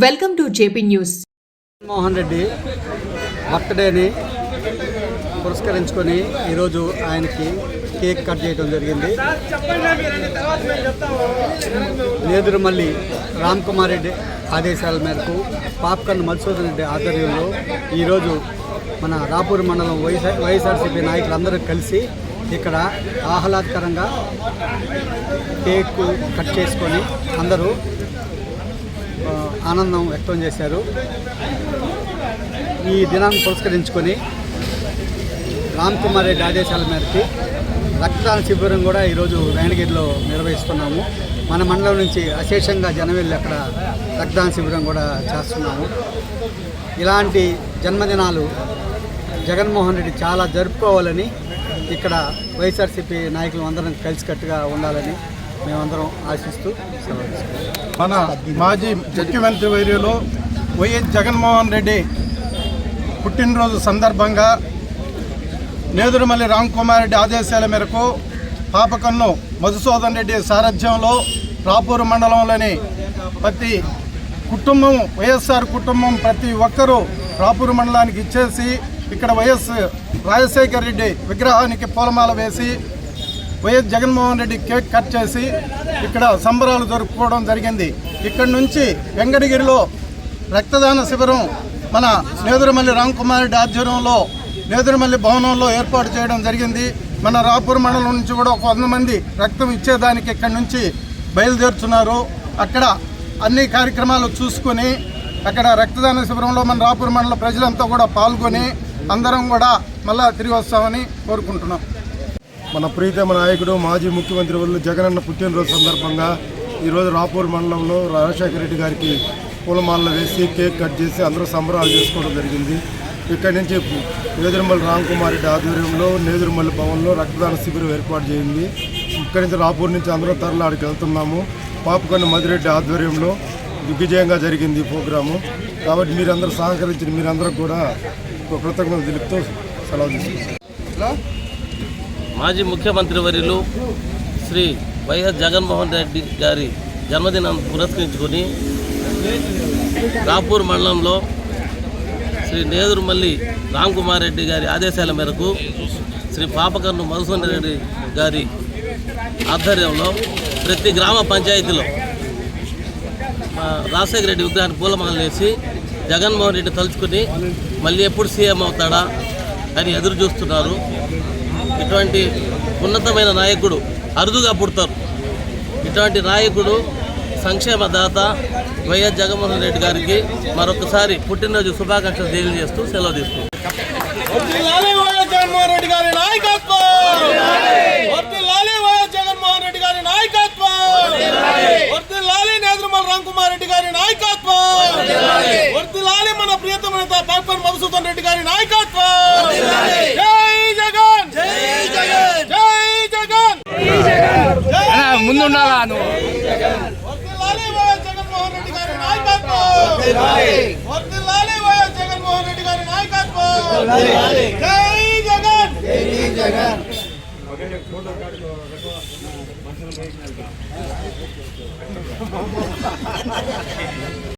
Welcome to JP news. Mohan Reddy బర్త్డేని పురస్కరించుకొని ఈరోజు ఆయనకి కేక్ కట్ చేయడం జరిగింది. నేదురుమల్లి రామ్ కుమార్ రెడ్డి ఆదేశాల మేరకు పాప్కన్ మధుసూదన్ రెడ్డి ఆధ్వర్యంలో ఈరోజు మన రాపూర్ మండలం వైఎస్ఆర్సీపీ నాయకులందరూ కలిసి ఇక్కడ ఆహ్లాదకరంగా కేక్ కట్ చేసుకొని అందరూ ఆనందం వ్యక్తం చేశారు. ఈ దినాన్ని పురస్కరించుకొని రామ్ కుమార్ రెడ్డి ఆదేశాల మేరకు రక్తదాన శిబిరం కూడా ఈరోజు వేణగిరిలో నిర్వహిస్తున్నాము. మన మండలం నుంచి అశేషంగా జనం వెళ్ళి అక్కడ రక్తదాన శిబిరం కూడా చేస్తున్నాము. ఇలాంటి జన్మదినాలు జగన్మోహన్ రెడ్డి చాలా జరుపుకోవాలని ఇక్కడ వైఎస్ఆర్సీపీ నాయకులు అందరం కలిసికట్టుగా ఉండాలని మేమందరం ఆశిస్తూ మన మాజీ ముఖ్యమంత్రి వర్యులు వైఎస్ జగన్మోహన్ రెడ్డి పుట్టినరోజు సందర్భంగా నేదురుమల్లి రామ్ కుమార్ రెడ్డి ఆదేశాల మేరకు పాపకన్ను మధుసూదన్ రెడ్డి సారథ్యంలో రాపూరు మండలంలోని ప్రతి కుటుంబం వైఎస్ఆర్ కుటుంబం ప్రతి ఒక్కరూ రాపూరు మండలానికి ఇచ్చేసి ఇక్కడ వైఎస్ రాజశేఖర రెడ్డి విగ్రహానికి పూలమాల వేసి YS Jaganmohan Reddy cake cut చేసి ఇక్కడ సంబరాలు జరుపుకోవడం జరిగింది. ఇక్కడి నుంచి వెంకటగిరిలో రక్తదాన శిబిరం మన నేదురుమల్లి రామ్ కుమార్ రెడ్డి ఆధ్వర్యంలో నేదురుమల్లి భవనంలో ఏర్పాటు చేయడం జరిగింది. మన రాపూర్ మండలం నుంచి కూడా 100 మంది రక్తం ఇచ్చేదానికి ఇక్కడి నుంచి బయలుదేరుతున్నారు. అక్కడ అన్ని కార్యక్రమాలు చూసుకొని అక్కడ రక్తదాన శిబిరంలో మన రాపూర్ మండల ప్రజలంతా కూడా పాల్గొని అందరం కూడా మళ్ళా తిరిగి వస్తామని కోరుకుంటున్నాం. మన ప్రీతమ నాయకుడు మాజీ ముఖ్యమంత్రి వర్యులు జగనన్న పుట్టినరోజు సందర్భంగా ఈరోజు రాపూర్ మండలంలో రాజశేఖర రెడ్డి గారికి పూలమాలలు వేసి కేక్ కట్ చేసి అందరూ సంబరాలు చేసుకోవడం జరిగింది. ఇక్కడి నుంచి నేదురుమల్లి రామ్ కుమార్ రెడ్డి ఆధ్వర్యంలో నేదురుమల్లి భవన్లో రక్తదాన శిబిరం ఏర్పాటు చేయింది. ఇక్కడి నుంచి రాపూర్ నుంచి అందరూ తరలాడికి వెళ్తున్నాము. పాపకన్ను మధురెడ్డి ఆధ్వర్యంలో దిగ్విజయంగా జరిగింది ఈ ప్రోగ్రాము. కాబట్టి మీరందరూ సహకరించిన మీరందరూ కూడా కృతజ్ఞతలు తెలుపుతూ సెలవు తీసుకుంటాం. మాజీ ముఖ్యమంత్రి వర్యులు శ్రీ వైఎస్ జగన్మోహన్ రెడ్డి గారి జన్మదినాన్ని పురస్కరించుకొని రాపూర్ మండలంలో శ్రీ నేదురుమల్లి రామ్ కుమార్ రెడ్డి గారి ఆదేశాల మేరకు శ్రీ పాపకన్ను మధుసూదన్ రెడ్డి గారి ఆధ్వర్యంలో ప్రతి గ్రామ పంచాయతీలో రాజశేఖర రెడ్డి విగ్రహాన్ని పూలమాలలు వేసి జగన్మోహన్ రెడ్డి తలుచుకుని మళ్ళీ ఎప్పుడు సీఎం అవుతాడా అని ఎదురు చూస్తున్నారు. ఇటువంటి ఉన్నతమైన నాయకుడు అరుదుగా పుడతారు. ఇటువంటి నాయకుడు సంక్షేమ దాత వైఎస్ జగన్మోహన్ రెడ్డి గారికి మరొకసారి పుట్టినరోజు శుభాకాంక్షలు తెలియజేస్తూ సెలవు తీసుకుంటాం. మన ప్రియతమ పాపకన్ మధుసూదన్ రెడ్డి గారి నాయకత్వం. జై జగన్, జై జగన్, జై జగన్, ముందుండాలా నువ్వు. వర్ధిల్లాలి వైఎస్ జగన్మోహన్ రెడ్డి గారి నాయకత్వం. వర్ధిల్లాలి వైఎస్ జగన్మోహన్ రెడ్డి గారి నాయకత్వం. జై జగన్, జై జగన్.